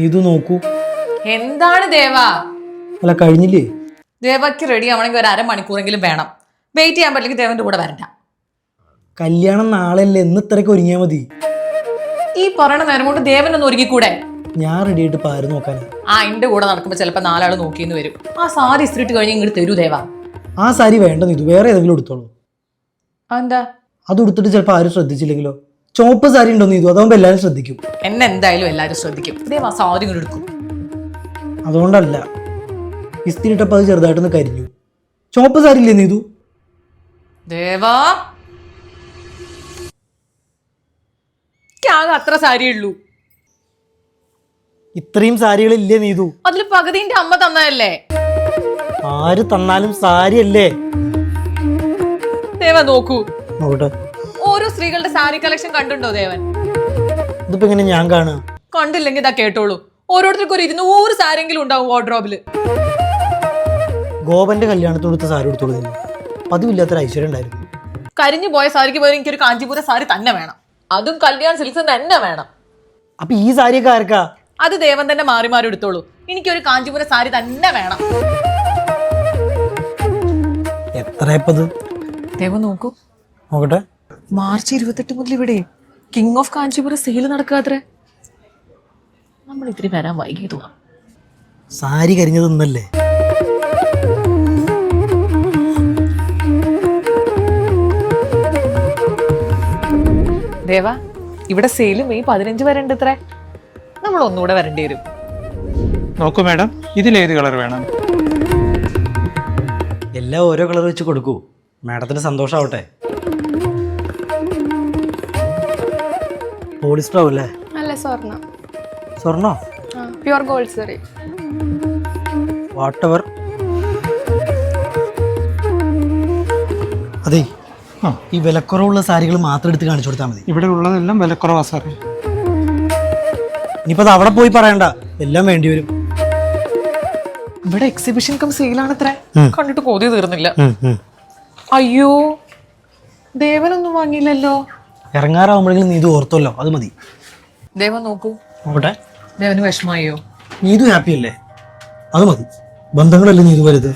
ഇത് നോക്കൂ. എന്താണ് ദേവ? അല്ല കഴിഞ്ഞില്ലേ? ദേവയ്ക്ക് റെഡി ആവണമെങ്കിൽ ഒരു അരമണിക്കൂറെങ്കിലും വേണം. വെയിറ്റ് ചെയ്യാൻ പറ്റില്ലെങ്കിൽ ദേവന്റെ കൂടെ വരണ്ട. കല്യാണം നാളെയല്ലേ, എന്ന് ഇത്രയൊക്കെ ഒരുങ്ങിയാൽ മതി. ഈ പറയണ നേരം കൊണ്ട് ദേവനൊന്ന് ഒരുങ്ങിക്കൂടെ? ഞാൻ റെഡി ആയിട്ട് പാര് നോക്കാനാ. എന്റെ കൂടെ നടക്കുമ്പോ ചിലപ്പോ നാലാള് നോക്കിയെന്ന് വരും. ആ സാരി ഇസ്ത്രീട്ട് കഴിഞ്ഞ് ഇങ്ങോട്ട് തരൂ ദേവ. ആ സാരി വേണ്ട നീതു, വേറെ ഏതെങ്കിലും എടുത്തോളൂ. എന്താ? അത് എടുത്തിട്ട് ചിലപ്പോൾ ആരും ശ്രദ്ധിച്ചില്ലെങ്കിലോ? ചുവപ്പ് സാരി ഉണ്ടോ നീതു? അതാവുമ്പോ എല്ലാവരും ശ്രദ്ധിക്കും. എന്നെ എന്തായാലും എല്ലാരും ശ്രദ്ധിക്കും. ദേവ സാരി ഇങ്ങോട്ട് എടുക്കും. അതുകൊണ്ടല്ല, ഇസ്തിരി ഇട്ടപ്പോൾ അത് ചെറുതായിട്ടൊന്ന് കരിഞ്ഞു. ചുവപ്പ് സാരി ഇല്ലേ നീതു? ദേവാ ആകെ അത്ര സാരി ഉള്ളൂ. ഇത്രയും സാരികളില്ലേ നീതു? അതില് പകുതിന്റെ അമ്മ തന്നതല്ലേ? ആര് തന്നാലും സാരിയല്ലേ. ദേവ നോക്കൂ, നോക്കട്ടെ. ഓരോ സ്ത്രീകളുടെ സാരി കളക്ഷൻ കണ്ടുണ്ടോ ദേവൻ? ഇതിപ്പോ എങ്ങനെ ഞാൻ കാണുക? കണ്ടില്ലെങ്കിൽ ഇതാ കേട്ടോളൂ. ഓരോരുത്തർക്കും ഒരു 200 സാരിയെങ്കിലും ഉണ്ടാവും വാർഡ്രോബില്. ഗോപന്റെ കല്യാണത്തിനടുത്ത് സാരി എടുത്തോളൂ നീതു. പതിവില്ലാത്തൊരു ഐശ്വര്യം ഉണ്ടായിരുന്നു. കരിഞ്ഞു പോയ സാരിക്ക് പോയി എനിക്കൊരു കാഞ്ചീപുരം സാരി തന്നെ വേണം. അതും കല്യാൺ സിൽക്സ് തന്നെ വേണം. അപ്പൊ ഈ സാരിയൊക്കെ ആർക്കാ? അത് ദേവൻ തന്നെ മാറി മാറി എടുത്തോളൂ. എനിക്കൊരു കാഞ്ചീപുരം സാരി തന്നെ വേണം. എത്രയപ്പത്? ദേവൻ നോക്കൂ, നോക്കട്ടെ. മാർച്ച് 28 മുതൽ ഇവിടെ കിങ് ഓഫ് കാഞ്ചീപുരം സെയിൽ നടക്കാത്രേ. നമ്മൾ ഇത്തിരി വരാൻ വൈകിട്ടു. സാരി കരിഞ്ഞതൊന്നല്ലേ? ദേവ, ഇവിടെ സെയിൽ മെയ് 15 വരെ ഉണ്ട് ഇത്രേ. നമ്മൾ ഒന്നുകൂടെ വരേണ്ടി വരും. നോക്കൂ മാഡം, ഇതിലേത് കളർ വേണം? എല്ലാം ഓരോ കളർ വെച്ച് കൊടുക്കൂ, മാഡത്തിന് സന്തോഷാവട്ടെ. പോളിസ്റ്റർ ആവല്ലേ? അല്ല, സ്വർണ്ണം. സ്വർണ്ണോ? Pure gold sorry. Whatever. അതെ, ഈ വിലക്കുറവുള്ള സാരികൾ മാത്രം എടുത്ത് കാണിച്ചു കൊടുത്താൽ മതി. ഇവിടെ ഉള്ളതെല്ലാം വിലക്കുറവാ സാറേ. ഇനിയിപ്പോ അത് അവിടെ പോയി പറയണ്ട, എല്ലാം വേണ്ടി വരും. ഇവിടെ എക്സിബിഷൻ കം സെയിലാണത്രേ. കണ്ടിട്ട് കൊതി തീർന്നില്ല. അയ്യോ, ദേവനൊന്നും വാങ്ങിയില്ലല്ലോ. ഇറങ്ങാറാവുമ്പോഴെങ്കിലും നീതു ഓർത്തല്ലോ, അത് മതി. ദേവൻ നോക്കൂ. നോക്കട്ടെ. ദേവന് വിഷമായോ? നീതു ഹാപ്പി അല്ലേ? അത് മതി. ബന്ധങ്ങളല്ലേ നീതു വലുത്.